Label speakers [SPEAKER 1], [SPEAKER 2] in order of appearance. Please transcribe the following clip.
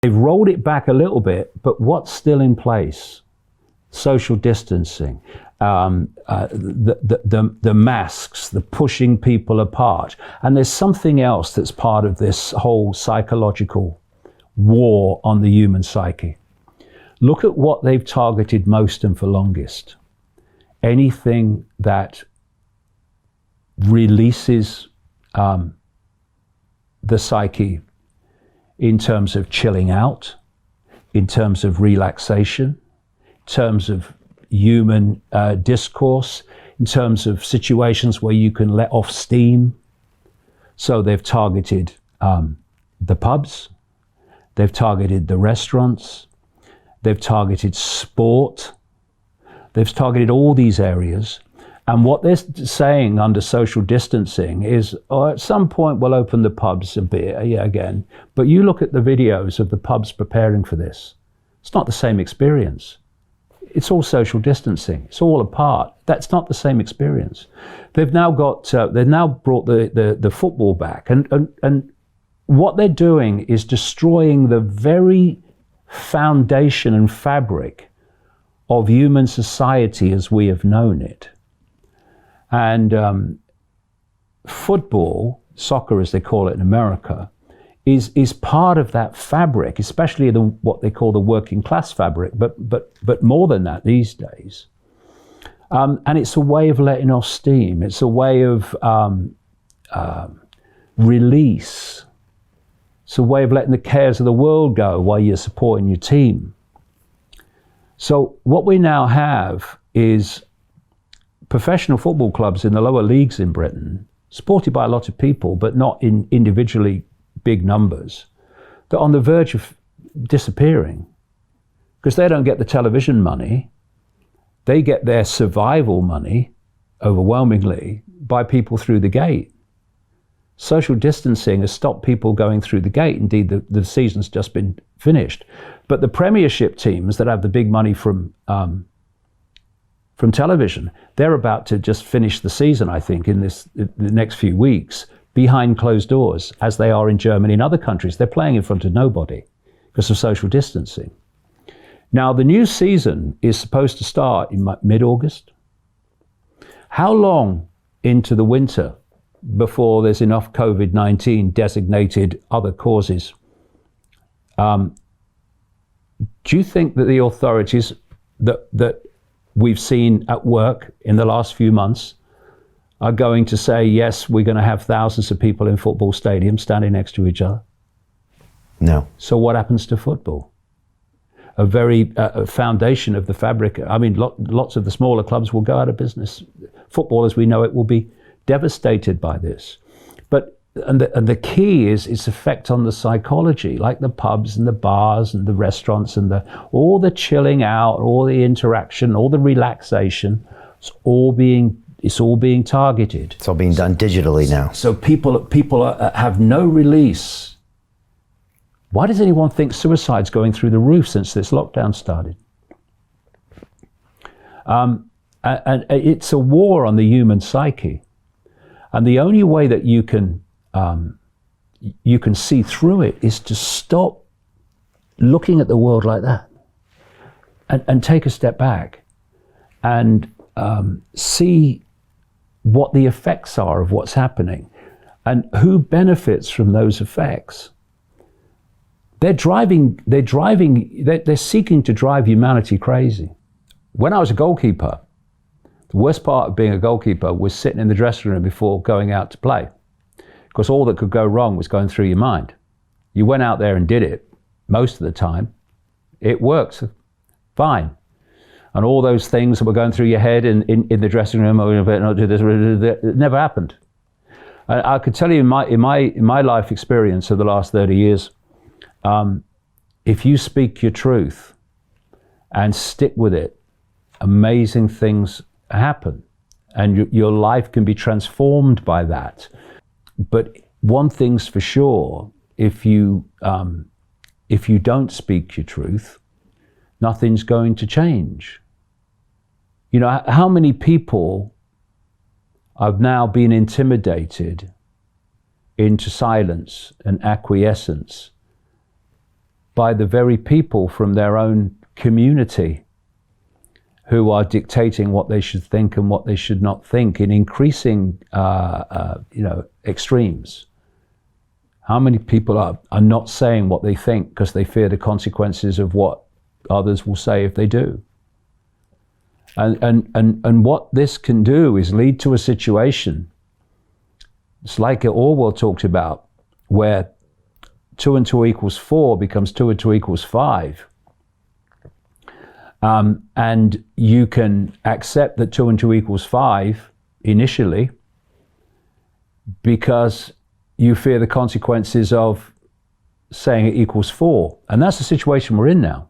[SPEAKER 1] They've rolled it back a little bit, but what's still in place? Social distancing, the masks, the pushing people apart. And there's something else that's part of this whole psychological war on the human psyche. Look at what they've targeted most and for longest. Anything that releases the psyche in terms of chilling out, in terms of relaxation, in terms of human discourse, in terms of situations where you can let off steam. So they've targeted the pubs, they've targeted the restaurants, they've targeted sport, they've targeted all these areas. And what they're saying under social distancing is, oh, at some point we'll open the pubs a bit again. But you look at the videos of the pubs preparing for this. It's not the same experience. It's all social distancing. It's all apart. That's not the same experience. They've now got. They've now brought the football back, and what they're doing is destroying the very foundation and fabric of human society as we have known it. And football, soccer as they call it in America, is part of that fabric, especially what they call the working class fabric, but more than that these days. And it's a way of letting off steam. It's a way of release. It's a way of letting the cares of the world go while you're supporting your team. So what we now have is professional football clubs in the lower leagues in Britain, supported by a lot of people, but not in individually big numbers, that are on the verge of disappearing because they don't get the television money. They get their survival money overwhelmingly by people through the gate. Social distancing has stopped people going through the gate. Indeed, the season's just been finished. But the Premiership teams that have the big money from television, they're about to just finish the season, I think, in the next few weeks, behind closed doors, as they are in Germany and other countries. They're playing in front of nobody because of social distancing. Now, the new season is supposed to start in mid-August. How long into the winter before there's enough COVID-19 designated other causes? Do you think that the authorities that we've seen at work in the last few months are going to say, yes, we're going to have thousands of people in football stadiums standing next to each other?
[SPEAKER 2] No.
[SPEAKER 1] So what happens to football? A very foundation of the fabric. I mean, lots of the smaller clubs will go out of business. Football, as we know it, will be devastated by this. And the key is its effect on the psychology, like the pubs and the bars and the restaurants and all the chilling out, all the interaction, all the relaxation. It's all being targeted.
[SPEAKER 2] It's all being done digitally now. So
[SPEAKER 1] people have no release. Why does anyone think suicide's going through the roof since this lockdown started? And it's a war on the human psyche. And the only way that you can see through it is to stop looking at the world like that and take a step back and see what the effects are of what's happening and who benefits from those effects. They're seeking to drive humanity crazy. When I was a goalkeeper, the worst part of being a goalkeeper was sitting in the dressing room before going out to play, because all that could go wrong was going through your mind. You went out there and did it most of the time. It works fine. And all those things that were going through your head in the dressing room, not do this, it never happened. I could tell you in my life experience of the last 30 years, if you speak your truth and stick with it, amazing things happen, and your life can be transformed by that. But one thing's for sure: if you don't speak your truth, nothing's going to change. You know, how many people have now been intimidated into silence and acquiescence by the very people from their own community who are dictating what they should think and what they should not think in increasing, extremes. How many people are not saying what they think because they fear the consequences of what others will say if they do? And what this can do is lead to a situation, it's like Orwell talked about, where 2 and 2 equals 4 becomes 2 and 2 equals 5. And you can accept that 2 and 2 equals 5 initially because you fear the consequences of saying it equals 4. And that's the situation we're in now.